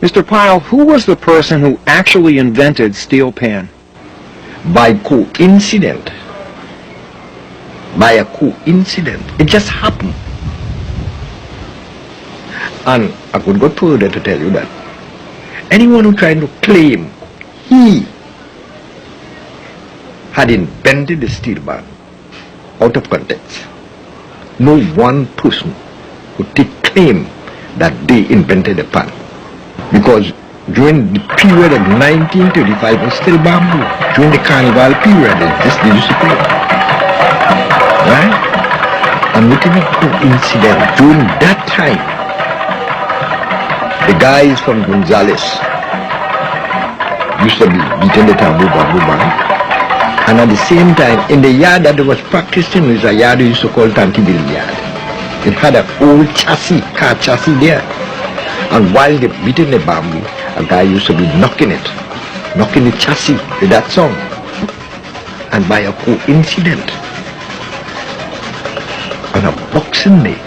Mr. Pyle, who was the person who actually invented Steelpan? By coincidence. By a coincidence. It just happened. And I could go further to tell you that anyone who tried to claim he had invented the steel bar out of context, no one person would take claim that they invented the pan. Because during the period of 1935 it was still bamboo. During the carnival period, they used to play. Right? And within a coincidence, during that time, the guys from Gonzales used to be beating the bamboo band. And at the same time, in the yard that they was practicing was a yard they used to call Tantibil yard. It had an old chassis, car chassis there. And while they beating the bamboo, a guy used to be knocking the chassis with that song. And by a coincidence, on a Boxing Day,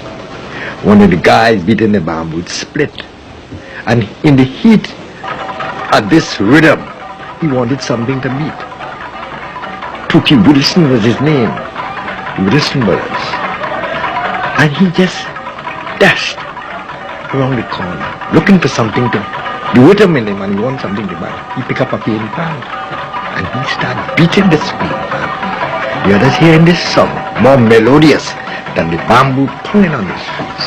one of the guys beating the bamboo split. And in the heat of this rhythm, he wanted something to beat. Tookie Wilson was his name, Wilson Brothers. And he just dashed around the corner, looking for something to do with him in him, and he wanted something to buy. He picked up a cane pan, and he started beating this cane pan. The others hearing this song, more melodious than the bamboo pounding on the streets.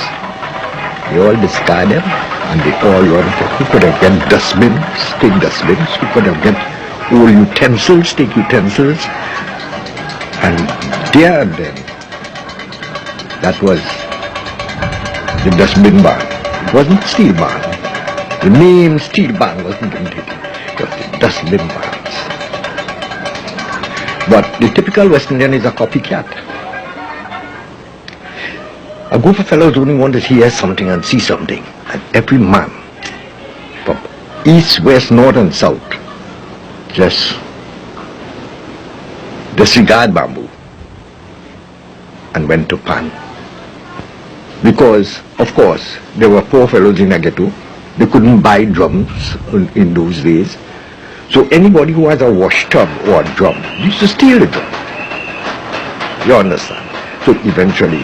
They all discarded him, and they all wanted to, who could have get dustbins, take dustbins, who could have get old utensils, take utensils, and there and then, that was the dustbin bar. It wasn't steel bar. The name steel bar wasn't invented. It was the dustbin bars. But the typical West Indian is a copycat. A group of fellows only want to hear something and see something. And every man, from east, west, north and south, just disregard bamboo and went to pan. Because, of course, there were poor fellows in the ghetto. They couldn't buy drums in those days. So anybody who has a wash tub or a drum used to steal the drum. You understand? So eventually,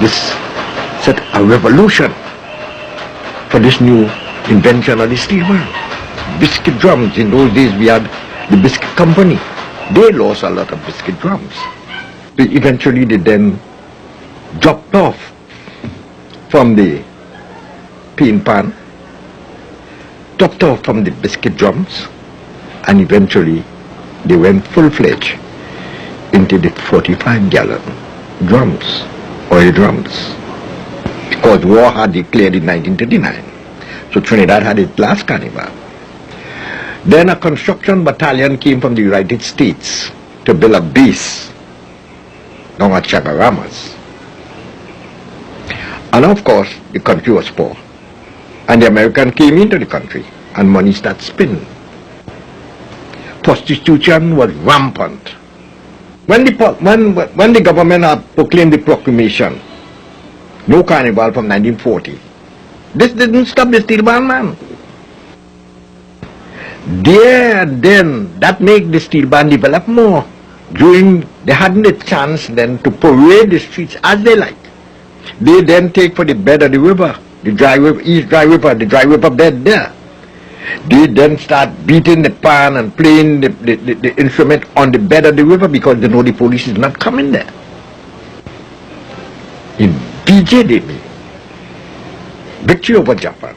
this set a revolution for this new invention of the steel bar. Biscuit drums. In those days we had the biscuit company. They lost a lot of biscuit drums. Eventually they then dropped off from the pin pan, dropped off from the biscuit drums, and eventually they went full-fledged into the 45-gallon drums, oil drums, because war had declared in 1939. So Trinidad had its last carnival. Then a construction battalion came from the United States to build a base down at Chagaramas. And of course, the country was poor. And the American came into the country and money started spinning. Prostitution was rampant. When the government had proclaimed the proclamation, no carnival from 1940, this didn't stop the steel band man. There and then, that made the steel band develop more. They hadn't the chance then to parade the streets as they like. They then take for the bed of the river, the dry river, East Dry River, the dry river bed there. They then start beating the pan and playing the instrument on the bed of the river because they know the police is not coming there. In BJDB, victory over Japan,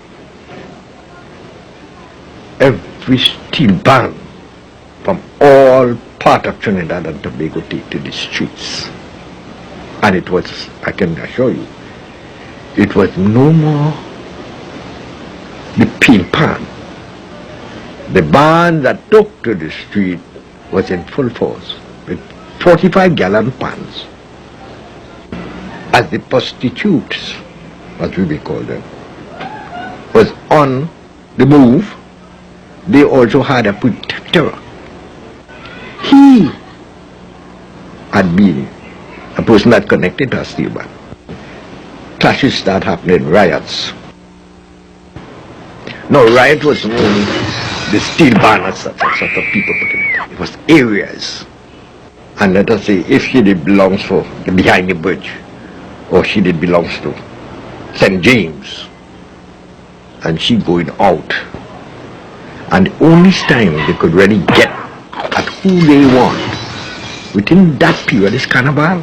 every steel band from all part of Trinidad and Tobago take to the streets. And it was, I can assure you, it was no more the peel pan. The band that took to the street was in full force with 45-gallon pans. As the prostitutes, as we will call them, was on the move, they also had a protector. He had been a person that connected to Steelpan. Clashes start happening, riots. No, riot was only the Steelpan or such of people put it. It was areas. And let us say, if she did belongs for behind the bridge, or she did belongs to St. James, and she going out, and the only time they could really get at who they want within that period is Carnival.